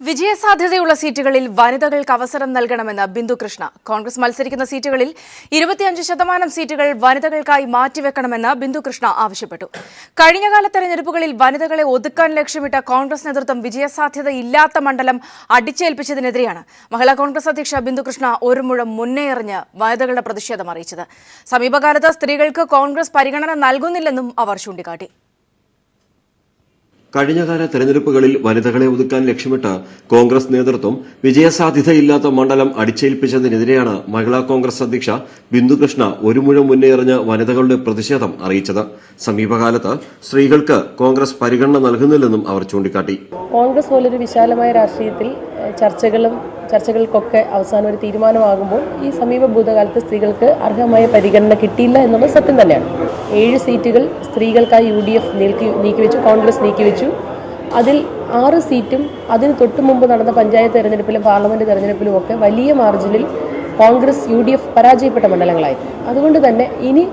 വിജയസാധ്യതയുള്ള സീറ്റുകളിൽ വനിതകൾക്ക് അവസരം നൽകണമെന്ന് ബിന്ദു കൃഷ്ണ. കോൺഗ്രസ് മത്സരിക്കുന്ന സീറ്റുകളിൽ 25% സീറ്റുകൾ വനിതകൾക്കായി മാറ്റിവെക്കണമെന്ന് ബിന്ദു കൃഷ്ണ ആവശ്യപ്പെട്ടു. കഴിഞ്ഞകാല തെരഞ്ഞെടുപ്പുകളിൽ വനിതകളെ ഒതുക്കാൻ ലക്ഷ്യമിട്ട കോൺഗ്രസ് നേതൃത്വം വിജയസാധ്യതയില്ലാത്ത മണ്ഡലം അടിച്ചേൽപ്പിച്ചതിനെതിരെയാണ് മഹിളാ കോൺഗ്രസ് അധ്യക്ഷ ബിന്ദു കൃഷ്ണ ഒരു മുഴം മുന്നേ എറിഞ്ഞ് വനിതകളുടെ പ്രതിഷേധം അറിയിച്ചത്. സമീപകാലത്ത് സ്ത്രീകൾക്ക് കോൺഗ്രസ് പരിഗണന നൽകുന്നില്ലെന്നും അവർ ചൂണ്ടിക്കാട്ടി. കഴിഞ്ഞകാല തെരഞ്ഞെടുപ്പുകളിൽ വനിതകളെ ഒതുക്കാൻ ലക്ഷ്യമിട്ട് കോൺഗ്രസ് നേതൃത്വം വിജയസാധ്യതയില്ലാത്ത മണ്ഡലം അടിച്ചേൽപ്പിച്ചതിനെതിരെയാണ് മഹിളാ കോൺഗ്രസ് അധ്യക്ഷ ബിന്ദു കൃഷ്ണ ഒരു മുഴം മുന്നേറിഞ്ഞ് വനിതകളുടെ പ്രതിഷേധം അറിയിച്ചത്. സമീപകാലത്ത് സ്ത്രീകൾക്ക് കോൺഗ്രസ് പരിഗണന നൽകുന്നില്ലെന്നും അവർ ചൂണ്ടിക്കാട്ടി. കോൺഗ്രസ് പോലൊരു വിശാലമായ രാഷ്ട്രീയത്തിൽ ചർച്ചകൾക്കൊക്കെ അവസാനം ഒരു തീരുമാനമാകുമ്പോൾ ഈ സമീപ ഭൂതകാലത്ത് സ്ത്രീകൾക്ക് അർഹമായ പരിഗണന കിട്ടിയില്ല എന്നുള്ളത് സത്യം തന്നെയാണ്. 7 സീറ്റുകൾ സ്ത്രീകൾക്കായി UDF നീക്കിവെച്ചു, കോൺഗ്രസ് നീക്കിവെച്ചു. അതിൽ 6 സീറ്റും അതിന് തൊട്ടു മുമ്പ് നടന്ന പഞ്ചായത്ത് തെരഞ്ഞെടുപ്പിലും പാർലമെന്റ് തെരഞ്ഞെടുപ്പിലും ഒക്കെ വലിയ മാർജിനിൽ കോൺഗ്രസ് UDF പരാജയപ്പെട്ട മണ്ഡലങ്ങളായിരുന്നു. അതുകൊണ്ട് തന്നെ ഇനി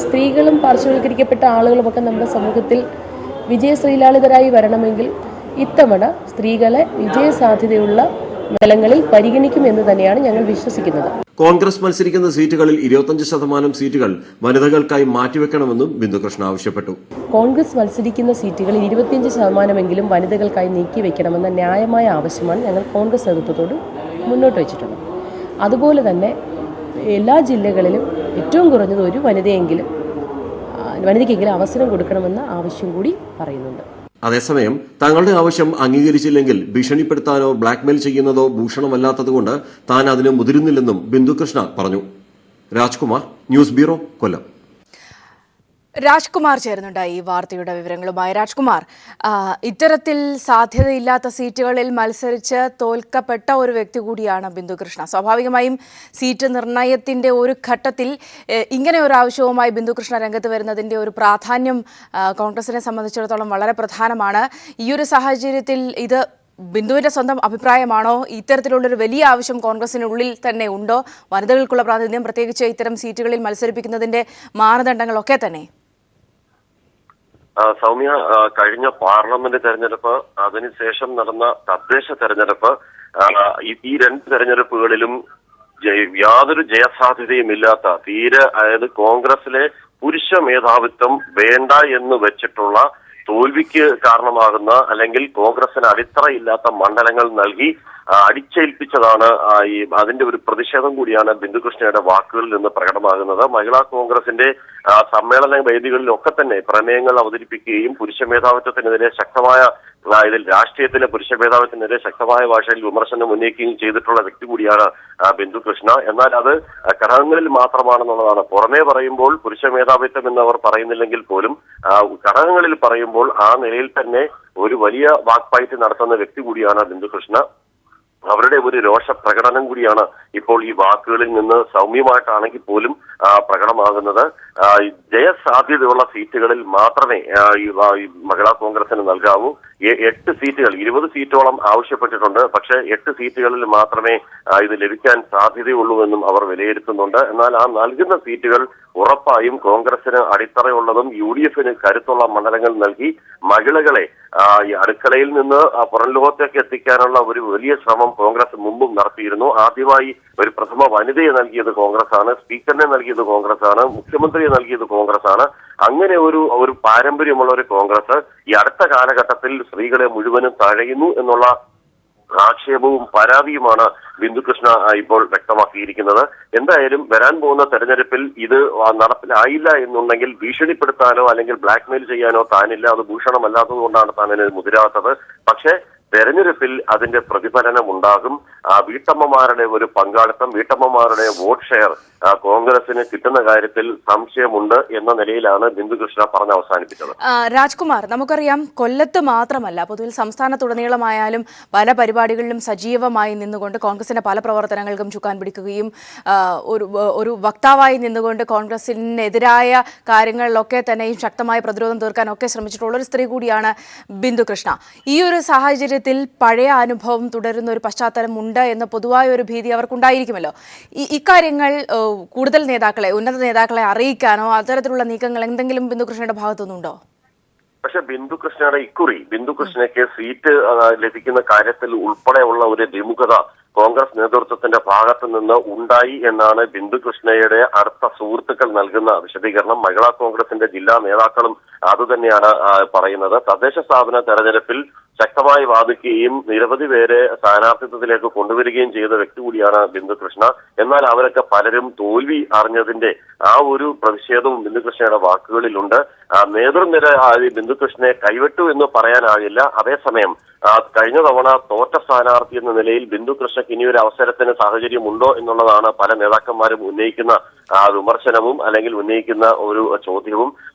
സ്ത്രീകളും പാർശ്വവൽക്കരിക്കപ്പെട്ട ആളുകളുമൊക്കെ നമ്മുടെ സമൂഹത്തിൽ വിജയശ്രീലാളിതരായി വരണമെങ്കിൽ ഇത്തവണ സ്ത്രീകളെ വിജയസാധ്യതയുള്ള മണ്ഡലങ്ങളിൽ പരിഗണിക്കുമെന്ന് തന്നെയാണ് ഞങ്ങൾ വിശ്വസിക്കുന്നത്. കോൺഗ്രസ് മത്സരിക്കുന്ന സീറ്റുകളിൽ 25% സീറ്റുകൾ വനിതകൾക്കായി മാറ്റിവെക്കണമെന്നും ബിന്ദുകൃഷ്ണ ആവശ്യപ്പെട്ടു. കോൺഗ്രസ് മത്സരിക്കുന്ന സീറ്റുകളിൽ 25% വനിതകൾക്കായി നീക്കിവെക്കണമെന്ന ന്യായമായ ആവശ്യമാണ് ഞങ്ങൾ കോൺഗ്രസ് നേതൃത്വത്തോട് മുന്നോട്ട് വെച്ചിട്ടുള്ളത്. അതുപോലെ തന്നെ എല്ലാ ജില്ലകളിലും ഏറ്റവും കുറഞ്ഞത് ഒരു വനിതയ്ക്കെങ്കിലും അവസരം കൊടുക്കണമെന്ന ആവശ്യം കൂടി പറയുന്നുണ്ട്. അതേസമയം തങ്ങളുടെ ആവശ്യം അംഗീകരിച്ചില്ലെങ്കിൽ ഭീഷണിപ്പെടുത്താനോ ബ്ലാക്ക്മെയിൽ ചെയ്യുന്നതോ ഭൂഷണമല്ലാത്തതുകൊണ്ട് താൻ അതിന് മുതിരുന്നില്ലെന്നും ബിന്ദുകൃഷ്ണ പറഞ്ഞു. രാജ്കുമാർ, ന്യൂസ് ബ്യൂറോ, കൊല്ലം. രാജ്കുമാർ ചേരുന്നുണ്ടായി ഈ വാർത്തയുടെ വിവരങ്ങളുമായി. രാജ്കുമാർ, ഇത്തരത്തിൽ സാധ്യതയില്ലാത്ത സീറ്റുകളിൽ മത്സരിച്ച് തോൽക്കപ്പെട്ട ഒരു വ്യക്തി കൂടിയാണ് ബിന്ദു കൃഷ്ണ. സ്വാഭാവികമായും സീറ്റ് നിർണയത്തിന്റെ ഒരു ഘട്ടത്തിൽ ഇങ്ങനെ ഒരു ആവശ്യവുമായി ബിന്ദു കൃഷ്ണ രംഗത്ത് വരുന്നതിന്റെ ഒരു പ്രാധാന്യം കോൺഗ്രസിനെ സംബന്ധിച്ചിടത്തോളം വളരെ പ്രധാനമാണ്. ഈ ഒരു സാഹചര്യത്തിൽ ഇത് ബിന്ദുവിന്റെ സ്വന്തം അഭിപ്രായമാണോ? ഇത്തരത്തിലുള്ളൊരു വലിയ ആവശ്യം കോൺഗ്രസിനുള്ളിൽ തന്നെ ഉണ്ടോ? വനിതകൾക്കുള്ള പ്രാതിനിധ്യം, പ്രത്യേകിച്ച് ഇത്തരം സീറ്റുകളിൽ മത്സരിപ്പിക്കുന്നതിന്റെ മാനദണ്ഡങ്ങളൊക്കെ തന്നെ. സൗമ്യ, കഴിഞ്ഞ പാർലമെന്റ് തെരഞ്ഞെടുപ്പ്, അതിനുശേഷം നടന്ന തദ്ദേശ തെരഞ്ഞെടുപ്പ്, ഈ 2 തെരഞ്ഞെടുപ്പുകളിലും യാതൊരു ജയസാധ്യതയും ഇല്ലാത്ത തീരെ, അതായത് കോൺഗ്രസിലെ പുരുഷ മേധാവിത്വം വേണ്ട എന്ന് വെച്ചിട്ടുള്ള തോൽവിക്ക് കാരണമാകുന്ന അല്ലെങ്കിൽ കോൺഗ്രസിന് അടിത്തറയില്ലാത്ത മണ്ഡലങ്ങൾ നൽകി അടിച്ചേൽപ്പിച്ചതാണ് അതിന്റെ ഒരു പ്രതിഷേധം കൂടിയാണ് ബിന്ദുകൃഷ്ണയുടെ വാക്കുകളിൽ നിന്ന് പ്രകടമാകുന്നത്. മഹിളാ കോൺഗ്രസിന്റെ സമ്മേളന വേദികളിലൊക്കെ തന്നെ പ്രമേയങ്ങൾ അവതരിപ്പിക്കുകയും പുരുഷ മേധാവിത്വത്തിനെതിരെ ശക്തമായ ഇതിൽ രാഷ്ട്രീയത്തിലെ പുരുഷ മേധാവിത്വത്തിനെതിരെ ശക്തമായ ഭാഷയിൽ വിമർശനം ഉന്നയിക്കുകയും ചെയ്തിട്ടുള്ള വ്യക്തി കൂടിയാണ് ബിന്ദുകൃഷ്ണ. എന്നാൽ അത് ഘടകങ്ങളിൽ മാത്രമാണെന്നുള്ളതാണ്. പുറമേ പറയുമ്പോൾ പുരുഷ മേധാവിത്വം എന്നവർ പറയുന്നില്ലെങ്കിൽ പോലും ഘടകങ്ങളിൽ പറയുമ്പോൾ ആ നിലയിൽ തന്നെ ഒരു വലിയ വാക്ഫൈറ്റ് നടത്തുന്ന വ്യക്തി കൂടിയാണ് ബിന്ദുകൃഷ്ണ. അവരുടെ ഒരു രോഷ പ്രകടനം കൂടിയാണ് ഇപ്പോൾ ഈ വാക്കുകളിൽ നിന്ന് സൗമ്യമായിട്ടാണെങ്കിൽ പോലും പ്രകടമാകുന്നത്. ജയസാധ്യതയുള്ള സീറ്റുകളിൽ മാത്രമേ ഈ മഹിളാ കോൺഗ്രസിന് നൽകാവൂ. 8 സീറ്റുകൾ, 20 സീറ്റോളം ആവശ്യപ്പെട്ടിട്ടുണ്ട്. പക്ഷേ 8 സീറ്റുകളിൽ മാത്രമേ ഇത് ലഭിക്കാൻ സാധ്യതയുള്ളൂ എന്നും അവർ വിലയിരുത്തുന്നുണ്ട്. എന്നാൽ ആ നൽകുന്ന സീറ്റുകൾ ഉറപ്പായും കോൺഗ്രസിന് അടിത്തറയുള്ളതും UDFന് കരുത്തുള്ള മണ്ഡലങ്ങൾ നൽകി മഹിളകളെ ഈ അടുക്കളയിൽ നിന്ന് പുറം ലോകത്തേക്ക് എത്തിക്കാനുള്ള ഒരു വലിയ ശ്രമം കോൺഗ്രസ് മുമ്പും നടത്തിയിരുന്നു. ആദ്യമായി ഒരു പ്രഥമ വനിതയെ നൽകിയത് കോൺഗ്രസ് ആണ്, സ്പീക്കറിനെ നൽകിയത് കോൺഗ്രസ് ആണ്, മുഖ്യമന്ത്രിയെ നൽകിയത് കോൺഗ്രസ് ആണ്. അങ്ങനെ ഒരു പാരമ്പര്യമുള്ള ഒരു കോൺഗ്രസ് ഈ അടുത്ത കാലഘട്ടത്തിൽ സ്ത്രീകളെ മുഴുവനും തഴയുന്നു എന്നുള്ള ആക്ഷേപവും പരാതിയുമാണ് ബിന്ദുകൃഷ്ണ ഇപ്പോൾ വ്യക്തമാക്കിയിരിക്കുന്നത്. എന്തായാലും വരാൻ പോകുന്ന തെരഞ്ഞെടുപ്പിൽ ഇത് നടപ്പിലായില്ല എന്നുണ്ടെങ്കിൽ ഭീഷണിപ്പെടുത്താനോ അല്ലെങ്കിൽ ബ്ലാക്ക്മെയിൽ ചെയ്യാനോ താനില്ല. അത് ഭൂഷണമല്ലാത്തത് കൊണ്ടാണ് താൻ അതിന് മുതിരാത്തത്. പക്ഷേ തെരഞ്ഞെടുപ്പിൽ അതിന്റെ പ്രതിഫലനം ഉണ്ടാകും. വീട്ടമ്മമാരുടെ ഒരു പങ്കാളിത്തം, വീട്ടമ്മമാരുടെ വോട്ട് ഷെയർ കോൺഗ്രസിന് കിട്ടുന്ന കാര്യത്തിൽ സംശയമുണ്ട് എന്ന നിലയിലാണ് ബിന്ദുകൃഷ്ണ പറഞ്ഞ് അവസാനിപ്പിച്ചത്. രാജ്കുമാർ, നമുക്കറിയാം കൊല്ലത്ത് മാത്രമല്ല, പൊതുവിൽ സംസ്ഥാനത്തുടനീളമായാലും പല പരിപാടികളിലും സജീവമായി നിന്നുകൊണ്ട് കോൺഗ്രസിന്റെ പല പ്രവർത്തനങ്ങൾക്കും ചുക്കാൻ പിടിക്കുകയും ഒരു വക്താവായി നിന്നുകൊണ്ട് കോൺഗ്രസിനെതിരായ കാര്യങ്ങളിലൊക്കെ തന്നെയും ശക്തമായ പ്രതിരോധം തീർക്കാനൊക്കെ ശ്രമിച്ചിട്ടുള്ള ഒരു സ്ത്രീ കൂടിയാണ് ബിന്ദുകൃഷ്ണ. ഈ ഒരു സാഹചര്യത്തിൽ പഴയ അനുഭവം തുടരുന്ന ഒരു പശ്ചാത്തലം ഉണ്ട് എന്ന പൊതുവായ ഒരു ഭീതി അവർക്കുണ്ടായിരിക്കുമല്ലോ. ഇക്കാര്യങ്ങൾ കൂടുതൽ ഉന്നത നേതാക്കളെ അറിയിക്കാനോ അത്തരത്തിലുള്ള നീക്കങ്ങൾ എന്തെങ്കിലും ബിന്ദുകൃഷ്ണയുടെ ഭാഗത്തുനിന്നുണ്ടോ? പക്ഷെ ബിന്ദുകൃഷ്ണയുടെ ഇക്കുറി ബിന്ദുകൃഷ്ണയ്ക്ക് സീറ്റ് ലഭിക്കുന്ന കാര്യത്തിൽ ഉൾപ്പെടെയുള്ള ഒരു വിമുഖത കോൺഗ്രസ് നേതൃത്വത്തിന്റെ ഭാഗത്തു നിന്ന് ഉണ്ടായി എന്നാണ് ബിന്ദുകൃഷ്ണയുടെ അടുത്ത സുഹൃത്തുക്കൾ നൽകുന്ന വിശദീകരണം. മഹിളാ കോൺഗ്രസിന്റെ ജില്ലാ നേതാക്കളും അതുതന്നെയാണ് പറയുന്നത്. തദ്ദേശ സ്ഥാപന തെരഞ്ഞെടുപ്പിൽ ശക്തമായി വാദിക്കുകയും നിരവധി പേരെ സ്ഥാനാർത്ഥിത്വത്തിലേക്ക് കൊണ്ടുവരികയും ചെയ്ത വ്യക്തി കൂടിയാണ് ബിന്ദുകൃഷ്ണ. എന്നാൽ അവരൊക്കെ പലരും തോൽവി അറിഞ്ഞതിന്റെ ആ ഒരു പ്രതിഷേധവും ബിന്ദുകൃഷ്ണയുടെ വാക്കുകളിലുണ്ട്. നേതൃനിര ബിന്ദുകൃഷ്ണനെ കൈവിട്ടു എന്ന് പറയാനാകില്ല. അതേസമയം കഴിഞ്ഞ തവണ തോറ്റ സ്ഥാനാർത്ഥി എന്ന നിലയിൽ ബിന്ദുകൃഷ്ണയ്ക്ക് ഇനിയൊരു അവസരത്തിന് സാഹചര്യമുണ്ടോ എന്നുള്ളതാണ് പല നേതാക്കന്മാരും ഉന്നയിക്കുന്ന വിമർശനവും അല്ലെങ്കിൽ ഉന്നയിക്കുന്ന ഒരു ചോദ്യവും.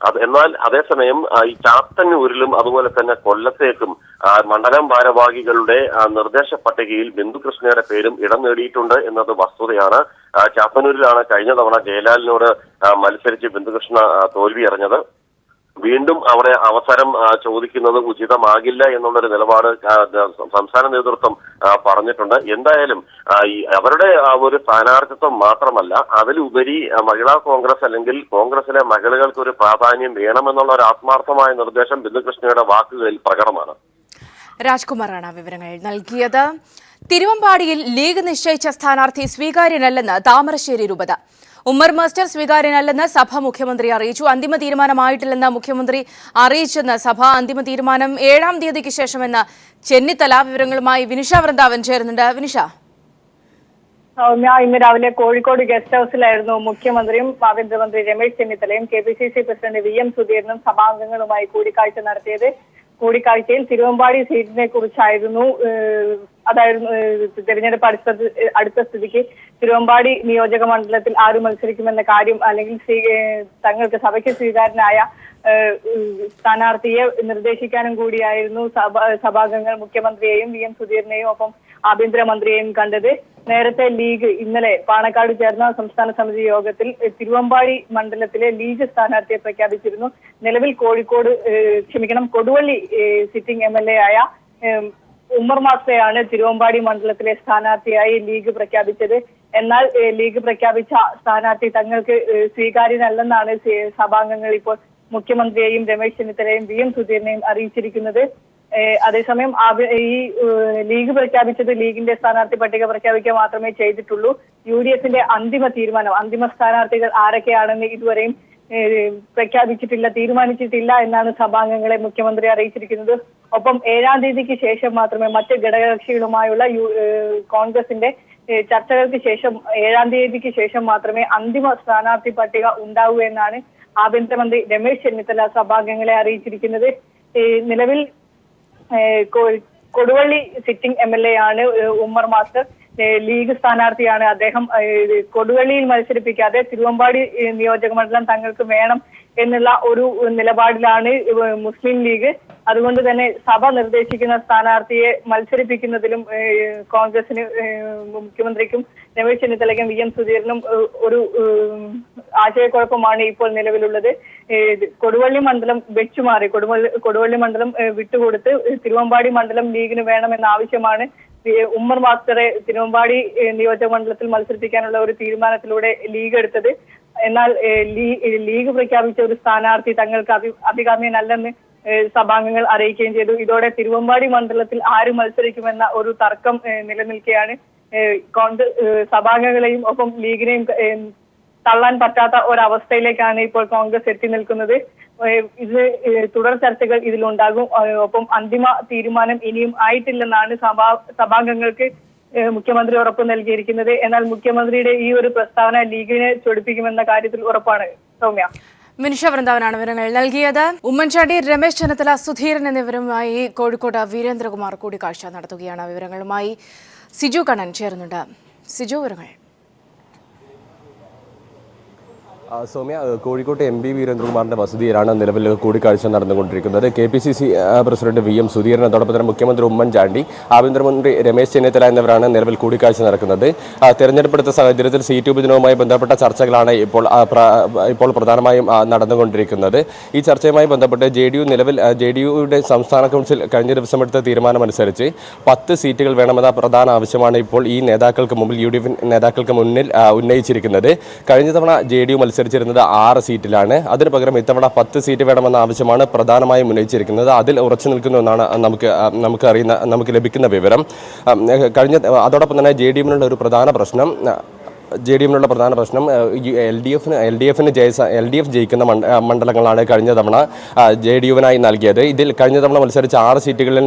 എന്നാൽ അതേസമയം ഈ ചാത്തന്നൂരിലും അതുപോലെ തന്നെ കൊല്ലത്തേക്കും മണ്ഡലം ഭാരവാഹികളുടെ നിർദ്ദേശ പട്ടികയിൽ ബിന്ദുകൃഷ്ണയുടെ പേരും ഇടം നേടിയിട്ടുണ്ട് എന്നത് വസ്തുതയാണ്. ചാത്തന്നൂരിലാണ് കഴിഞ്ഞ തവണ ജയലാലിനോട് മത്സരിച്ച് ബിന്ദുകൃഷ്ണ തോൽവി അറിഞ്ഞത്. വീണ്ടും അവിടെ അവസരം ചോദിക്കുന്നത് ഉചിതമാകില്ല എന്നുള്ളൊരു നിലപാട് സംസ്ഥാന നേതൃത്വം പറഞ്ഞിട്ടുണ്ട്. എന്തായാലും അവരുടെ ഒരു സ്ഥാനാർത്ഥിത്വം മാത്രമല്ല, അതിലുപരി മഹിളാ കോൺഗ്രസ് അല്ലെങ്കിൽ കോൺഗ്രസിലെ മഹിളകൾക്ക് ഒരു പ്രാധാന്യം വേണമെന്നുള്ള ഒരു ആത്മാർത്ഥമായ നിർദ്ദേശം ബിന്ദുകൃഷ്ണയുടെ വാക്കുകളിൽ പ്രകടമാണ്. രാജ്കുമാറാണ് വിവരങ്ങൾ നൽകിയത്. തിരുവമ്പാടിയിൽ ലീഗ് നിശ്ചയിച്ച സ്ഥാനാർത്ഥി സ്വീകാര്യനല്ലെന്ന് താമരശ്ശേരി രൂപത. ഉമ്മർ മാസ്റ്റർ സ്വീകാര്യനല്ലെന്ന് സഭ മുഖ്യമന്ത്രി അറിയിച്ചു. അന്തിമ തീരുമാനമായിട്ടില്ലെന്ന് മുഖ്യമന്ത്രി അറിയിച്ചെന്ന് സഭ. അന്തിമ തീരുമാനം 7-ാം തീയതിക്ക് ശേഷമെന്ന് ചെന്നിത്തല. വിവരങ്ങളുമായി വിനിഷ വൃന്ദാവൻ ചേരുന്നുണ്ട്. വിനിഷ, ഇന്ന് രാവിലെ കോഴിക്കോട് ഗസ്റ്റ് ഹൌസിലായിരുന്നു മുഖ്യമന്ത്രിയും ആഭ്യന്തരമന്ത്രി രമേശ് ചെന്നിത്തലയും KPCC പ്രസിഡന്റ് VM സുധീരനും സഭാംഗങ്ങളുമായി കൂടിക്കാഴ്ച നടത്തിയത്. കൂടിക്കാഴ്ചയിൽ തിരുവമ്പാടി സീറ്റിനെ കുറിച്ചായിരുന്നു. അതായിരുന്നു തെരഞ്ഞെടുപ്പ് അടുത്ത സ്ഥിതിക്ക് തിരുവമ്പാടി നിയോജക മണ്ഡലത്തിൽ ആര് മത്സരിക്കുമെന്ന കാര്യം അല്ലെങ്കിൽ തങ്ങൾക്ക് സഭയ്ക്ക് സ്വീകാര്യനായ സ്ഥാനാർത്ഥിയെ നിർദ്ദേശിക്കാനും കൂടിയായിരുന്നു സഭാംഗങ്ങൾ മുഖ്യമന്ത്രിയെയും VM സുധീരനെയും ഒപ്പം ആഭ്യന്തരമന്ത്രിയെയും കണ്ടത്. നേരത്തെ ലീഗ് ഇന്നലെ പാണക്കാട് ചേർന്ന സംസ്ഥാന സമിതി യോഗത്തിൽ തിരുവമ്പാടി മണ്ഡലത്തിലെ ലീഗ് സ്ഥാനാർത്ഥിയെ പ്രഖ്യാപിച്ചിരുന്നു. നിലവിൽ കൊടുവള്ളി സിറ്റിംഗ് MLA ആയ ഉമ്മർ മാസ്റ്ററെയാണ് തിരുവമ്പാടി മണ്ഡലത്തിലെ സ്ഥാനാർത്ഥിയായി ലീഗ് പ്രഖ്യാപിച്ചത്. എന്നാൽ ലീഗ് പ്രഖ്യാപിച്ച സ്ഥാനാർത്ഥി തങ്ങൾക്ക് സ്വീകാര്യനല്ലെന്നാണ് സഭാംഗങ്ങൾ ഇപ്പോൾ മുഖ്യമന്ത്രിയെയും രമേശ് ചെന്നിത്തലയും VM സുധീരനെയും അറിയിച്ചിരിക്കുന്നത്. അതേസമയം ഈ ലീഗ് പ്രഖ്യാപിച്ചത് ലീഗിന്റെ സ്ഥാനാർത്ഥി പട്ടിക പ്രഖ്യാപിക്കുക മാത്രമേ ചെയ്തിട്ടുള്ളൂ. UDFന്റെ അന്തിമ തീരുമാനം, അന്തിമ സ്ഥാനാർത്ഥികൾ ആരൊക്കെയാണെന്ന് ഇതുവരെയും തീരുമാനിച്ചിട്ടില്ല എന്നാണ് സഭാംഗങ്ങളെ മുഖ്യമന്ത്രി അറിയിച്ചിരിക്കുന്നത്. ഒപ്പം 7-ാം തീയതിക്ക് ശേഷം മാത്രമേ മറ്റ് ഘടകകക്ഷികളുമായുള്ള കോൺഗ്രസിന്റെ ചർച്ചകൾക്ക് ശേഷം 7-ാം തീയതിക്ക് ശേഷം മാത്രമേ അന്തിമ സ്ഥാനാർത്ഥി പട്ടിക ഉണ്ടാവൂ എന്നാണ് ആഭ്യന്തരമന്ത്രി രമേശ് ചെന്നിത്തല സഭാംഗങ്ങളെ അറിയിച്ചിരിക്കുന്നത്. നിലവിൽ കൊടുവള്ളി സിറ്റിംഗ് MLA ആണ് ഉമ്മർ മാസ്റ്റർ. ലീഗ് സ്ഥാനാർത്ഥിയാണ് അദ്ദേഹം. കൊടുവള്ളിയിൽ മത്സരിപ്പിക്കാതെ തിരുവമ്പാടി നിയോജക മണ്ഡലം തങ്ങൾക്ക് വേണം എന്നുള്ള ഒരു നിലപാടിലാണ് മുസ്ലിം ലീഗ്. അതുകൊണ്ട് തന്നെ സഭ നിർദ്ദേശിക്കുന്ന സ്ഥാനാർത്ഥിയെ മത്സരിപ്പിക്കുന്നതിലും കോൺഗ്രസിന് മുഖ്യമന്ത്രിക്കും രമേശ് ചെന്നിത്തലയ്ക്കും VM സുധീരനും ഒരു ആശയക്കുഴപ്പമാണ് ഇപ്പോൾ നിലവിലുള്ളത്. കൊടുവള്ളി മണ്ഡലം വെച്ചുമാറി കൊടുവള്ളി മണ്ഡലം വിട്ടുകൊടുത്ത് തിരുവമ്പാടി മണ്ഡലം ലീഗിന് വേണമെന്ന ആവശ്യമാണ് ഉമ്മർ മാസ്റ്ററെ തിരുവമ്പാടി നിയോജക മണ്ഡലത്തിൽ മത്സരിപ്പിക്കാനുള്ള ഒരു തീരുമാനത്തിലൂടെ ലീഗ് എടുത്തത്. എന്നാൽ ലീഗ് പ്രഖ്യാപിച്ച ഒരു സ്ഥാനാർത്ഥി തങ്ങൾക്ക് അഭികാമ്യനല്ലെന്ന് സഭാംഗങ്ങൾ അറിയിക്കുകയും ചെയ്തു. ഇതോടെ തിരുവമ്പാടി മണ്ഡലത്തിൽ ആര് മത്സരിക്കുമെന്ന ഒരു തർക്കം നിലനിൽക്കുകയാണ്. സഭാംഗങ്ങളെയും ഒപ്പം ലീഗിനെയും തള്ളാൻ പറ്റാത്ത ഒരവസ്ഥയിലേക്കാണ് ഇപ്പോൾ കോൺഗ്രസ് എത്തി നിൽക്കുന്നത്. ഇത് തുടർ ചർച്ചകൾ ഇതിലുണ്ടാകും. ഒപ്പം അന്തിമ തീരുമാനം ഇനിയും ആയിട്ടില്ലെന്നാണ് സഭാംഗങ്ങൾക്ക് മുഖ്യമന്ത്രി ഉറപ്പ് നൽകിയിരിക്കുന്നത്. എന്നാൽ മുഖ്യമന്ത്രിയുടെ ഈ ഒരു പ്രസ്താവന ലീഗിനെ ചൊടിപ്പിക്കുമെന്ന കാര്യത്തിൽ ഉറപ്പാണ്. സൗമ്യ. മിനിഷ വൃന്ദാവനാണ് വിവരങ്ങൾ നൽകിയത്. ഉമ്മൻചാണ്ടി, രമേശ് ചെന്നിത്തല, സുധീരൻ എന്നിവരുമായി കോഴിക്കോട് വീരേന്ദ്രകുമാർ കൂടിക്കാഴ്ച നടത്തുകയാണ്. വിവരങ്ങളുമായി സിജു കണ്ണൻ ചേരുന്നുണ്ട്. സിജു, വിവരങ്ങൾ. സൗമ്യ, കോഴിക്കോട്ടെ MP വീരേന്ദ്രകുമാറിന്റെ വസതിയിലാണ് നിലവിൽ കൂടിക്കാഴ്ച നടന്നുകൊണ്ടിരിക്കുന്നത്. KPCC പ്രസിഡന്റ് VM സുധീരൻ, അതോടൊപ്പം തന്നെ മുഖ്യമന്ത്രി ഉമ്മൻചാണ്ടി, ആഭ്യന്തരമന്ത്രി രമേശ് ചെന്നിത്തല എന്നിവരാണ് നിലവിൽ കൂടിക്കാഴ്ച നടക്കുന്നത്. തെരഞ്ഞെടുപ്പെടുത്ത സാഹചര്യത്തിൽ സീറ്റ് വിഭജനവുമായി ബന്ധപ്പെട്ട ചർച്ചകളാണ് ഇപ്പോൾ പ്രധാനമായും നടന്നുകൊണ്ടിരിക്കുന്നത്. ഈ ചർച്ചയുമായി ബന്ധപ്പെട്ട് JDUയുടെ സംസ്ഥാന കൗൺസിൽ കഴിഞ്ഞ ദിവസം എടുത്ത തീരുമാനമനുസരിച്ച് 10 സീറ്റുകൾ വേണമെന്ന പ്രധാന ആവശ്യമാണ് ഇപ്പോൾ ഈ നേതാക്കൾക്ക് മുമ്പിൽ UDF നേതാക്കൾക്ക് മുന്നിൽ ഉന്നയിച്ചിരിക്കുന്നത്. കഴിഞ്ഞ തവണ JDU മത്സരിച്ചിരുന്നത് 6 സീറ്റിലാണ്. അതിന് പകരം ഇത്തവണ 10 സീറ്റ് വേണമെന്ന ആവശ്യമാണ് പ്രധാനമായും ഉന്നയിച്ചിരിക്കുന്നത്. അതിൽ ഉറച്ചു നിൽക്കുന്നു എന്നാണ് നമുക്ക് ലഭിക്കുന്ന വിവരം. അതോടൊപ്പം തന്നെ JDU-വിനുള്ള ഒരു പ്രധാന പ്രശ്നം LDF ജയിക്കുന്ന മണ്ഡലങ്ങളാണ് കഴിഞ്ഞ തവണ JDU-വിനായി നൽകിയത്. ഇതിൽ കഴിഞ്ഞ തവണ മത്സരിച്ച 6 സീറ്റുകളിൽ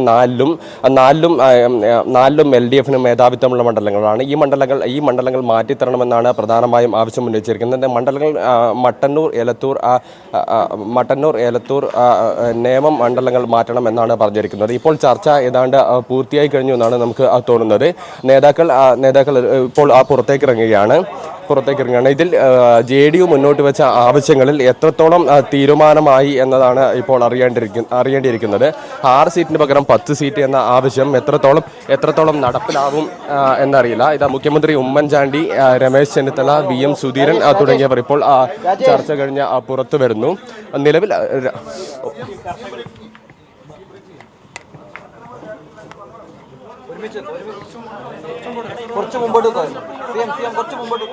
നാലിലും LDF-ന് മേധാവിത്വമുള്ള മണ്ഡലങ്ങളാണ്. ഈ മണ്ഡലങ്ങൾ മാറ്റിത്തരണമെന്നാണ് പ്രധാനമായും ആവശ്യം ഉന്നയിച്ചിരിക്കുന്നത്. മണ്ഡലങ്ങൾ മട്ടന്നൂർ, ഏലത്തൂർ, നേമം മണ്ഡലങ്ങൾ മാറ്റണമെന്നാണ് പറഞ്ഞിരിക്കുന്നത്. ഇപ്പോൾ ചർച്ച ഏതാണ്ട് പൂർത്തിയായി കഴിഞ്ഞു എന്നാണ് നമുക്ക് തോന്നുന്നത്. നേതാക്കൾ ഇപ്പോൾ പുറത്തേക്കിറങ്ങുകയാണ്. ഇതിൽ JDU മുന്നോട്ട് വെച്ച ആവശ്യങ്ങളിൽ എത്രത്തോളം തീരുമാനമായി എന്നതാണ് ഇപ്പോൾ അറിയേണ്ടിയിരിക്കുന്നത്. 6 സീറ്റിന് പകരം 10 സീറ്റ് എന്ന ആവശ്യം എത്രത്തോളം നടപ്പിലാവും എന്നറിയില്ല. ഇതാ മുഖ്യമന്ത്രി ഉമ്മൻചാണ്ടി, രമേശ് ചെന്നിത്തല, VM സുധീരൻ തുടങ്ങിയവർ ഇപ്പോൾ ചർച്ച കഴിഞ്ഞ് പുറത്തു വരുന്നു. നിലവിൽ കുറച്ച് മുമ്പോട്ട് കുറച്ച് മുമ്പോട്ട്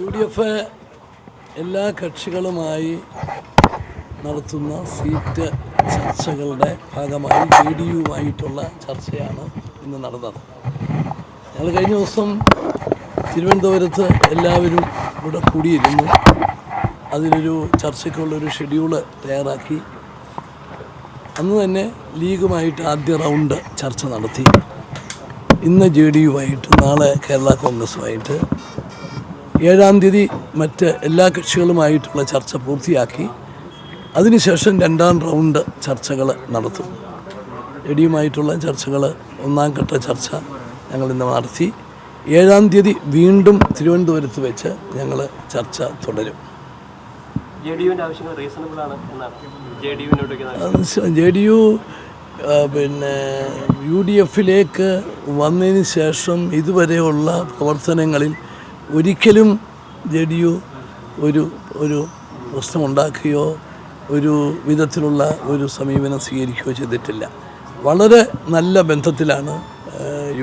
UDF എല്ലാ കക്ഷികളുമായി നടത്തുന്ന സീറ്റ് ചർച്ചകളുടെ ഭാഗമായി JDU-വുമായിട്ടുള്ള ചർച്ചയാണ് ഇന്ന് നടന്നത്. ഞങ്ങൾ കഴിഞ്ഞ ദിവസം തിരുവനന്തപുരത്ത് എല്ലാവരും ഇവിടെ കൂടിയിരുന്നു. അതിനൊരു ചർച്ചയ്ക്കുള്ളൊരു ഷെഡ്യൂള് തയ്യാറാക്കി. അന്ന് തന്നെ ലീഗുമായിട്ട് ആദ്യ റൗണ്ട് ചർച്ച നടത്തി. ഇന്ന് JDU-വുമായിട്ട്, നാളെ കേരള കോൺഗ്രസുമായിട്ട്, 7-ാം തീയതി മറ്റ് എല്ലാ കക്ഷികളുമായിട്ടുള്ള ചർച്ച പൂർത്തിയാക്കി. അതിനുശേഷം 2ാം റൗണ്ട് ചർച്ചകൾ നടത്തും. JDU-വുമായിട്ടുള്ള ചർച്ചകൾ 1ാം ഘട്ട ചർച്ച ഞങ്ങൾ ഇന്ന് നടത്തി. 7-ാം തീയതി വീണ്ടും തിരുവനന്തപുരത്ത് വെച്ച് ഞങ്ങൾ ചർച്ച തുടരും. JDU UDF-ലേക്ക് വന്നതിന് ശേഷം ഇതുവരെയുള്ള പ്രവർത്തനങ്ങളിൽ ഒരിക്കലും JDU ഒരു പ്രശ്നമുണ്ടാക്കുകയോ ഒരു വിധത്തിലുള്ള ഒരു സമീപനം സ്വീകരിക്കുകയോ ചെയ്തിട്ടില്ല. വളരെ നല്ല ബന്ധത്തിലാണ്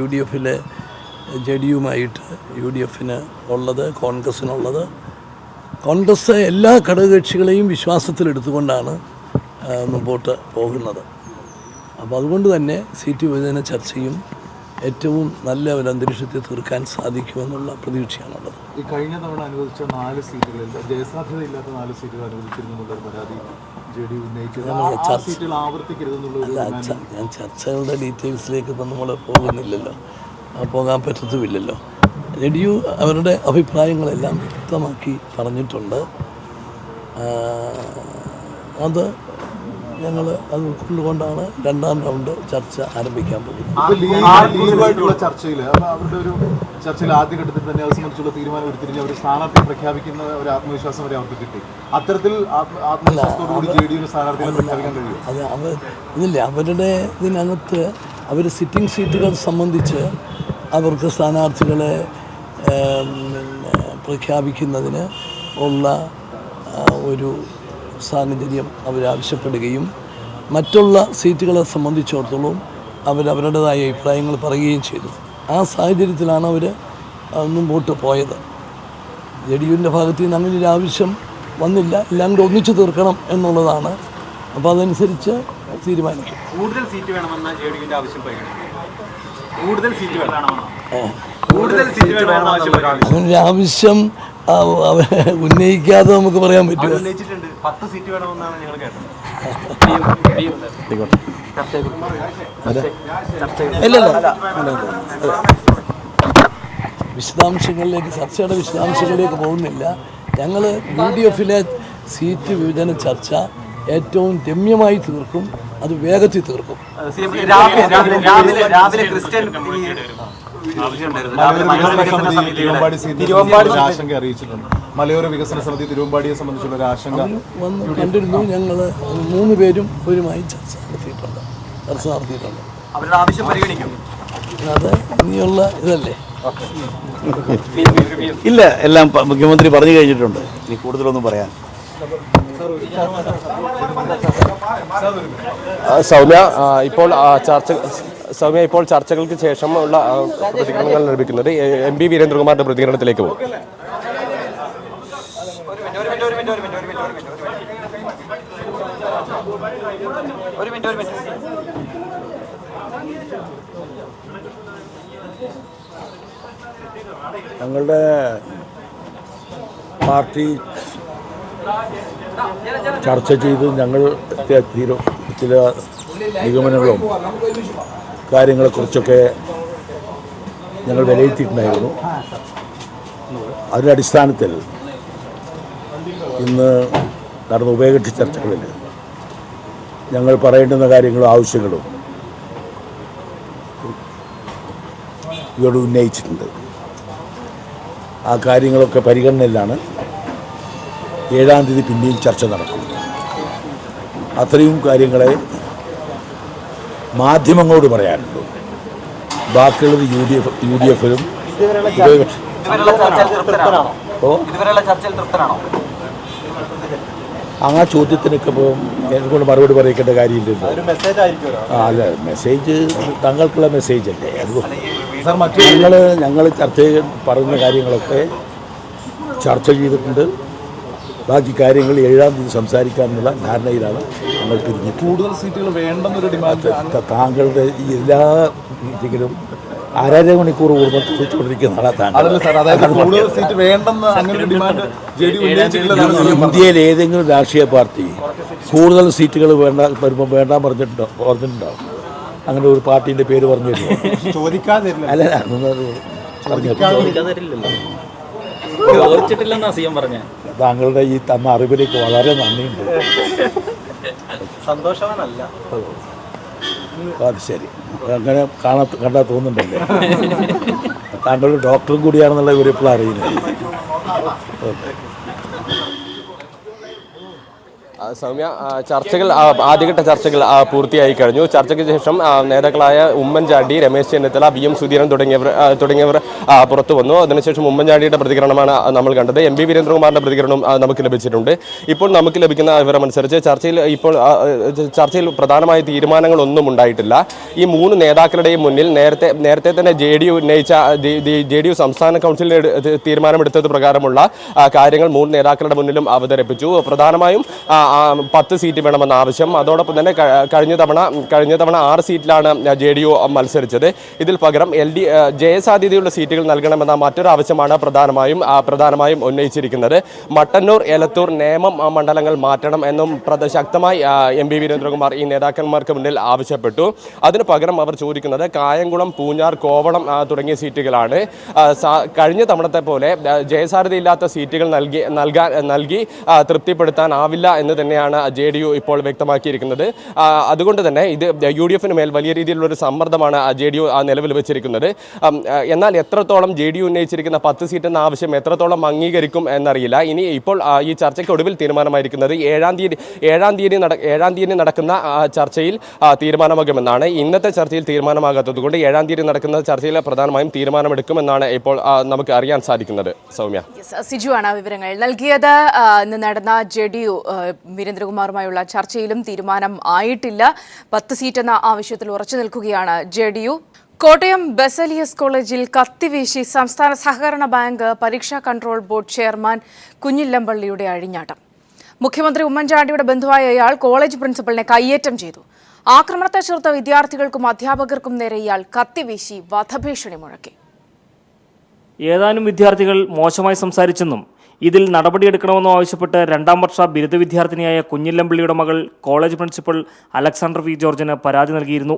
UDF-ലെ JDU-വുമായിട്ട് UDF-ന് ഉള്ളത്, കോൺഗ്രസ്സിനുള്ളത്. കോൺഗ്രസ് എല്ലാ ഘടകകക്ഷികളെയും വിശ്വാസത്തിലെടുത്തുകൊണ്ടാണ് മുമ്പോട്ട് പോകുന്നത്. അപ്പോൾ അതുകൊണ്ട് തന്നെ സീറ്റ് വിഭജന ചർച്ചയും ഏറ്റവും നല്ല ഒരു അന്തരീക്ഷത്തിൽ തീർക്കാൻ സാധിക്കുമെന്നുള്ള പ്രതീക്ഷയാണുള്ളത്. ഈ കഴിഞ്ഞ തവണ അനുവദിച്ച 4 സീറ്റുകളിൽ ജയസാധ്യതയില്ലാത്ത 4 സീറ്റുകൾ അനുവദിച്ചിരുന്നുള്ളൊരു പരാതി JDU ഉന്നയിച്ചത് സീറ്റുകൾ ആവർത്തിക്കരുതെന്നുള്ള. ഞാൻ ചർച്ചകളുടെ ഡീറ്റെയിൽസിലേക്ക് ഇപ്പം നമ്മൾ പോകുന്നില്ലല്ലോ, പോകാൻ പറ്റത്തുമില്ലല്ലോ. JDU അവരുടെ അഭിപ്രായങ്ങളെല്ലാം വ്യക്തമാക്കി പറഞ്ഞിട്ടുണ്ട്. അത് ഞങ്ങൾ അത് ഉൾക്കൊണ്ടുകൊണ്ടാണ് 2ാം റൗണ്ട് ചർച്ച ആരംഭിക്കാൻ പോകുന്നത്. ലീഗുമായിട്ടുള്ള ചർച്ചയിൽ അവരുടെ ഒരു ചർച്ചയിൽ ആദ്യഘട്ടത്തിൽ തന്നെ അത് സംബന്ധിച്ചുള്ള തീരുമാനം എടുത്തിരിഞ്ഞ് അവർ സ്ഥാനാർത്ഥി പ്രഖ്യാപിക്കുന്ന ഒരു ആത്മവിശ്വാസം വരെ അവർക്ക് കിട്ടി. അത്തരത്തിൽ ആത്മവിശ്വാസത്തോടുകൂടി JDU സ്ഥാനാർത്ഥികളെ പ്രഖ്യാപിക്കാൻ കഴിയും. അത് അവരുടെ ഇതിനകത്ത് അവർ സിറ്റിംഗ് സീറ്റുകൾ സംബന്ധിച്ച് അവർക്ക് സ്ഥാനാർത്ഥികളെ പ്രഖ്യാപിക്കുന്നതിന് ഉള്ള ഒരു സാഹചര്യം അവരാവശ്യപ്പെടുകയും മറ്റുള്ള സീറ്റുകളെ സംബന്ധിച്ചിടത്തോളം അവരവരുടേതായ അഭിപ്രായങ്ങൾ പറയുകയും ചെയ്തു. ആ സാഹചര്യത്തിലാണ് അവർ മുമ്പോട്ട് പോയത്. JDU-വിൻ്റെ ഭാഗത്ത് നിന്ന് അങ്ങനെ ഒരു ആവശ്യം വന്നില്ല. എല്ലാം കൂടെ ഒന്നിച്ചു തീർക്കണം എന്നുള്ളതാണ്. അപ്പോൾ അതനുസരിച്ച് തീരുമാനിക്കും. കൂടുതൽ സീറ്റ് വേണമെന്ന JDU-വിൻ്റെ ആവശ്യം അങ്ങനൊരു ആവശ്യം ഉന്നയിക്കാതെ നമുക്ക് പറയാൻ പറ്റുമോ? 10 സീറ്റ് വേണമെന്നാണ് ഞങ്ങൾ കേട്ടത്. ചർച്ചയുടെ വിശദാംശങ്ങളിലേക്ക് പോകുന്നില്ല. ഞങ്ങൾ UDF-ലെ സീറ്റ് വിഭജന ചർച്ച ഏറ്റവും രമ്യമായി തീർക്കും, അത് വേഗത്തിൽ തീർക്കും. രാവിലെ ക്രിസ്ത്യൻ ആശങ്ക അറിയിച്ചിട്ടുണ്ട്. മലയോര വികസന സമിതി തിരുവമ്പാടിയെ സംബന്ധിച്ചുള്ള ഒരു ആശങ്ക വന്ന് കണ്ടിരുന്നു. ഞങ്ങൾ 3 പേരും ഒരുമായി ചർച്ച നടത്തിയിട്ടുണ്ട്. അവരുടെ ആവശ്യം പരിഗണിക്കും. അത് ഇനിയുള്ള ഇതല്ലേ. ഇല്ല, എല്ലാം മുഖ്യമന്ത്രി പറഞ്ഞു കഴിഞ്ഞിട്ടുണ്ട്. ഇനി കൂടുതലൊന്നും പറയാൻ. സൗമ്യ ഇപ്പോൾ ചർച്ചകൾക്ക് ശേഷമുള്ള പ്രതികരണങ്ങൾ ലഭിക്കുന്നത് MP വീരേന്ദ്രകുമാറിന്റെ പ്രതികരണത്തിലേക്ക് പോകും. ഞങ്ങളുടെ പാർട്ടി ചർച്ച ചെയ്ത് ഞങ്ങൾ ചില നിഗമനങ്ങളും കാര്യങ്ങളെക്കുറിച്ചൊക്കെ ഞങ്ങൾ വിലയിരുത്തിയിട്ടുണ്ടായിരുന്നു. അതിൻ്റെ അടിസ്ഥാനത്തിൽ ഇന്ന് നടന്ന ഉഭയകക്ഷി ചർച്ചകളിൽ ഞങ്ങൾ പറയേണ്ടുന്ന കാര്യങ്ങളും ആവശ്യങ്ങളും ഇവിടെ ഉന്നയിച്ചിട്ടുണ്ട്. ആ കാര്യങ്ങളൊക്കെ പരിഗണനയിലാണ്. 7-ാം തീയതി പിന്നെയും ചർച്ച നടക്കും. അത്രയും കാര്യങ്ങളെ മാധ്യമങ്ങളോട് പറയാനുള്ളൂ. ബാക്കിയുള്ളത് UDF-ലും ആ ചോദ്യത്തിനൊക്കെ ഇപ്പോൾ എന്നെക്കൊണ്ട് മറുപടി പറയിക്കേണ്ട കാര്യമില്ലല്ലോ. അല്ല, മെസ്സേജ് തങ്ങൾക്കുള്ള മെസ്സേജ് അല്ലേ. അതുകൊണ്ട് ഞങ്ങൾ ചർച്ച പറയുന്ന കാര്യങ്ങളൊക്കെ ചർച്ച ചെയ്തിട്ടുണ്ട്. ബാക്കി കാര്യങ്ങൾ 7-ാം തീയതി സംസാരിക്കാനുള്ള ധാരണയിലാണ് ഞങ്ങൾ പിരിഞ്ഞിട്ട്. കൂടുതൽ സീറ്റുകൾ വേണ്ടെന്നൊരു ഡിമാൻഡ് താങ്കളുടെ ഈ എല്ലാ മീറ്റിങ്ങിലും 1.5 മണിക്കൂർ കൂടുമ്പോൾ ചോദിച്ചുകൊണ്ടിരിക്കുന്ന ആളാണ് താങ്കൾ. ഇന്ത്യയിൽ ഏതെങ്കിലും രാഷ്ട്രീയ പാർട്ടി കൂടുതൽ സീറ്റുകൾ വരുമ്പോൾ വേണ്ടാൻ പറഞ്ഞിട്ടുണ്ടാവും. അങ്ങനെ ഒരു പാർട്ടീൻ്റെ പേര് പറഞ്ഞു തരുമോ? അല്ല, താങ്കളുടെ ഈ തന്ന അറിവിലേക്ക് വളരെ നന്ദിയുണ്ട്. സന്തോഷവാനല്ല. അത് ശരി, അങ്ങനെ കണ്ടാൽ തോന്നുന്നുണ്ടല്ലേ. താങ്കൾ ഡോക്ടറും കൂടിയാണെന്നുള്ള ഇവരിപ്പോൾ അറിയുന്നത്. സൗമ്യ, ആദ്യഘട്ട ചർച്ചകൾ പൂർത്തിയായി കഴിഞ്ഞു. ചർച്ചയ്ക്ക് ശേഷം നേതാക്കളായ ഉമ്മൻചാണ്ടി, രമേശ് ചെന്നിത്തല, VM സുധീരൻ തുടങ്ങിയവർ പുറത്തു വന്നു. അതിനുശേഷം ഉമ്മൻചാണ്ടിയുടെ പ്രതികരണമാണ് നമ്മൾ കണ്ടത്. MP വീരേന്ദ്രകുമാറിന്റെ പ്രതികരണം നമുക്ക് ലഭിച്ചിട്ടുണ്ട്. ഇപ്പോൾ നമുക്ക് ലഭിക്കുന്ന വിവരമനുസരിച്ച് ചർച്ചയിൽ പ്രധാനമായ തീരുമാനങ്ങളൊന്നും ഉണ്ടായിട്ടില്ല. ഈ 3 നേതാക്കളുടെയും മുന്നിൽ നേരത്തെ തന്നെ JDU സംസ്ഥാന കൗൺസിലിൽ തീരുമാനമെടുത്തത് പ്രകാരമുള്ള കാര്യങ്ങൾ 3 നേതാക്കളുടെ മുന്നിലും അവതരിപ്പിച്ചു. പ്രധാനമായും 10 സീറ്റ് വേണമെന്ന ആവശ്യം. അതോടൊപ്പം തന്നെ കഴിഞ്ഞ തവണ 6 സീറ്റിലാണ് JDU മത്സരിച്ചത്. ഇതിൽ പകരം ജയസാധ്യതയുള്ള സീറ്റുകൾ നൽകണമെന്ന മറ്റൊരു ആവശ്യമാണ് പ്രധാനമായും ഉന്നയിച്ചിരിക്കുന്നത്. മട്ടന്നൂർ, എലത്തൂർ, നേമം മണ്ഡലങ്ങൾ മാറ്റണം എന്നും ശക്തമായി MP വീരേന്ദ്രകുമാർ ഈ നേതാക്കന്മാർക്ക് മുന്നിൽ ആവശ്യപ്പെട്ടു. അതിനു പകരം അവർ ചോദിക്കുന്നത് കായംകുളം, പൂഞ്ഞാർ, കോവളം തുടങ്ങിയ സീറ്റുകളാണ്. കഴിഞ്ഞ തവണത്തെ പോലെ ജയസാധ്യതയില്ലാത്ത സീറ്റുകൾ നൽകി തൃപ്തിപ്പെടുത്താനാവില്ല എന്ന് തന്നെയാണ് JDU ഇപ്പോൾ വ്യക്തമാക്കിയിരിക്കുന്നത്. അതുകൊണ്ട് തന്നെ ഇത് UDF-ന് മേൽ വലിയ രീതിയിലുള്ളൊരു സമ്മർദ്ദമാണ് JDU നിലവിൽ വെച്ചിരിക്കുന്നത്. എന്നാൽ എത്രത്തോളം JDU ഉന്നയിച്ചിരിക്കുന്ന 10 സീറ്റ് എന്ന ആവശ്യം എത്രത്തോളം അംഗീകരിക്കും എന്നറിയില്ല. ഇനി ഇപ്പോൾ ഈ ചർച്ചയ്ക്ക് ഒടുവിൽ തീരുമാനമായിരിക്കുന്നത് 7-ാം തീയതി നടക്കുന്ന ചർച്ചയിൽ തീരുമാനമാകുമെന്നാണ്. ഇന്നത്തെ ചർച്ചയിൽ തീരുമാനമാകാത്തത് കൊണ്ട് 7-ാം തീയതി നടക്കുന്ന ചർച്ചയിൽ പ്രധാനമായും തീരുമാനമെടുക്കുമെന്നാണ് ഇപ്പോൾ നമുക്ക് അറിയാൻ സാധിക്കുന്നത്. സൗമ്യ, സിജു ആണ് വിവരങ്ങൾ നൽകിയത്. ഇന്ന് നടന്ന JDU വീരേന്ദ്രകുമാറുമായുള്ള ചർച്ചയിലും തീരുമാനം ആയിട്ടില്ല. 10 സീറ്റ് എന്ന ആവശ്യത്തിൽ ഉറച്ചു നിൽക്കുകയാണ് JDU. കോട്ടയം ബസേലിയസ് കോളേജിൽ കത്തിവീശി സംസ്ഥാന സഹകരണ ബാങ്ക് പരീക്ഷാ കൺട്രോൾ ബോർഡ് ചെയർമാൻ കുഞ്ഞില്ലംപള്ളിയുടെ അഴിഞ്ഞാട്ടം. മുഖ്യമന്ത്രി ഉമ്മൻചാണ്ടിയുടെ ബന്ധുവായ ഇയാൾ കോളേജ് പ്രിൻസിപ്പലിനെ കയ്യേറ്റം ചെയ്തു. ആക്രമണത്തെ ചെറുത്ത വിദ്യാർത്ഥികൾക്കും അധ്യാപകർക്കും നേരെ ഇയാൾ കത്തിവീശി വധഭീഷണി മുഴക്കി. ഏതാനും വിദ്യാർത്ഥികൾ മോശമായി സംസാരിച്ചെന്നും ഇതിൽ നടപടിയെടുക്കണമെന്നും ആവശ്യപ്പെട്ട് 2ാം വർഷ ബിരുദ വിദ്യാർത്ഥിനിയായ കുഞ്ഞില്ലംപള്ളിയുടെ മകൾ കോളേജ് പ്രിൻസിപ്പൽ അലക്സാണ്ടർ V. ജോർജിന് പരാതി നൽകിയിരുന്നു.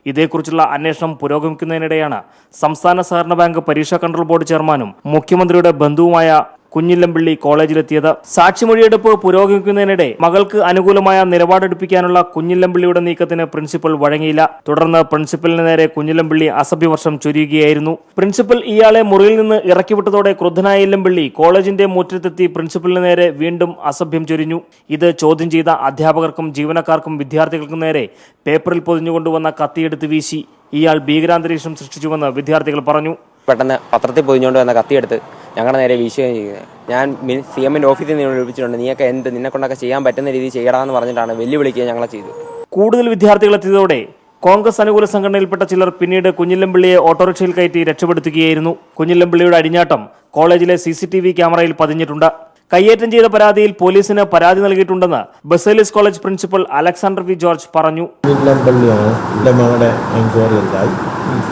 ഇതേക്കുറിച്ചുള്ള അന്വേഷണം പുരോഗമിക്കുന്നതിനിടെയാണ് സംസ്ഥാന സഹകരണ ബാങ്ക് പരീക്ഷാ കൺട്രോൾ ബോർഡ് ചെയർമാനും മുഖ്യമന്ത്രിയുടെ ബന്ധുവുമായ കുഞ്ഞില്ലംപള്ളി കോളേജിലെത്തിയത്. സാക്ഷിമൊഴിയെടുപ്പ് പുരോഗമിക്കുന്നതിനിടെ മകൾക്ക് അനുകൂലമായ നിലപാടെടുപ്പിക്കാനുള്ള കുഞ്ഞില്ലംപള്ളിയുടെ നീക്കത്തിന് പ്രിൻസിപ്പൽ വഴങ്ങിയില്ല. തുടർന്ന് പ്രിൻസിപ്പലിന് നേരെ കുഞ്ഞില്ലംപള്ളി അസഭ്യവർഷം ചൊരിയുകയായിരുന്നു. പ്രിൻസിപ്പൽ ഇയാളെ മുറിയിൽ നിന്ന് ഇറക്കിവിട്ടതോടെ ക്രുദ്ധനായ ഇല്ലംപള്ളി കോളേജിന്റെ മുറ്റത്തെത്തി പ്രിൻസിപ്പലിന് നേരെ വീണ്ടും അസഭ്യം ചൊരിഞ്ഞു. ഇത് ചോദ്യം ചെയ്ത അധ്യാപകർക്കും ജീവനക്കാർക്കും വിദ്യാർത്ഥികൾക്കും നേരെ പേപ്പറിൽ പൊതിഞ്ഞുകൊണ്ടുവന്ന കത്തിയെടുത്ത് വീശി. ഇയാൾ ഭീകരാന്തരീക്ഷം സൃഷ്ടിച്ചുവെന്ന് വിദ്യാർത്ഥികൾ പറഞ്ഞു. പെട്ടെന്ന് പത്രത്തിൽ പൊതിഞ്ഞുകൊണ്ട് വന്ന കത്തിയെടുത്ത് ഞങ്ങളുടെ നേരെ വീശുകയും ചെയ്യുന്നത്. ഞാൻ CM-ന്റെ ഓഫീസിൽ നിന്ന് വിളിപ്പിച്ചിട്ടുണ്ട്. നീയൊക്കെ നിന്നെ കൊണ്ടൊക്കെ ചെയ്യാൻ പറ്റുന്ന രീതിയിൽ ചെയ്യണമെന്ന് പറഞ്ഞിട്ടാണ് വെല്ലുവിളിക്കുക ഞങ്ങളെ ചെയ്തു. കൂടുതൽ വിദ്യാർത്ഥികൾ എത്തിയതോടെ കോൺഗ്രസ് അനുകൂല സംഘടനയിൽപ്പെട്ട ചിലർ പിന്നീട് കുഞ്ഞില്ലംപിള്ളിയെ ഓട്ടോറിക്ഷയിൽ കയറ്റി രക്ഷപ്പെടുത്തുകയായിരുന്നു. കുഞ്ഞില്ലംപിള്ളിയുടെ അടിഞ്ഞാട്ടം കോളേജിലെ CCTV ക്യാമറയിൽ പതിഞ്ഞിട്ടുണ്ട്. കയ്യേറ്റം ചെയ്ത പരാതിയിൽ പോലീസിന് പരാതി നൽകിയിട്ടുണ്ടെന്ന് ബസേലിയസ് കോളേജ് പ്രിൻസിപ്പൽ അലക്സാണ്ടർ വി ജോർജ് പറഞ്ഞു. കുഞ്ഞില്ലംപള്ളിയാണ് എൻ്റെ മകളുടെ എൻക്വയറി എന്തായി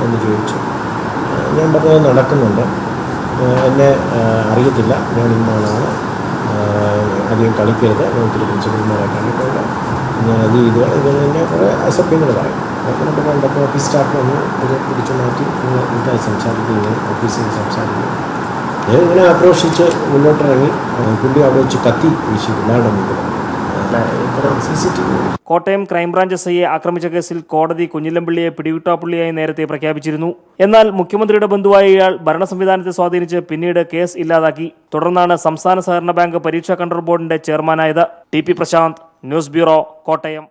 എന്ന് ചോദിച്ചു. ഞാൻ പറഞ്ഞത് നടക്കുന്നുണ്ട്, എന്നെ അറിയത്തില്ല, ഞാൻ ഇന്നാളാണ്, അധികം കളിക്കരുത്, ഞാൻ ഒത്തിരി പ്രിൻസിപ്പൽമാരെ കണ്ടിട്ടുണ്ട്, ഞാൻ അത് ഇത് തന്നെ കുറേ അസഭ്യങ്ങൾ പറയും. നമ്മുടെ കണ്ടപ്പോൾ ഓഫീസ് സ്റ്റാഫ് വന്ന് ഇത് പിടിച്ചു മാറ്റി ഇതായി സംസാരിക്കുന്നു, ഓഫീസിൽ നിന്ന് സംസാരിക്കുന്നു. ഞാൻ ഇങ്ങനെ ആക്രോശിച്ച് മുന്നോട്ടിറങ്ങി പുള്ളി അവിടെ വെച്ച് കത്തി വീശി എല്ലാവരുടെ മുമ്പിൽ. CCTV കോട്ടയം ക്രൈംബ്രാഞ്ച് SIയെ ആക്രമിച്ച കേസിൽ കോടതി കുഞ്ഞില്ലംപിള്ളിയെ പിടിവിട്ടാപ്പുള്ളിയായി നേരത്തെ പ്രഖ്യാപിച്ചിരുന്നു. എന്നാൽ മുഖ്യമന്ത്രിയുടെ ബന്ധുവായ ഇയാൾ ഭരണ സംവിധാനത്തെ സ്വാധീനിച്ച് പിന്നീട് കേസ് ഇല്ലാതാക്കി. തുടർന്നാണ് സംസ്ഥാന സഹകരണ ബാങ്ക് പരീക്ഷാ കൺട്രോൾ ബോർഡിന്റെ ചെയർമാനായത്. TP Prashanth, news bureau, Kottayam.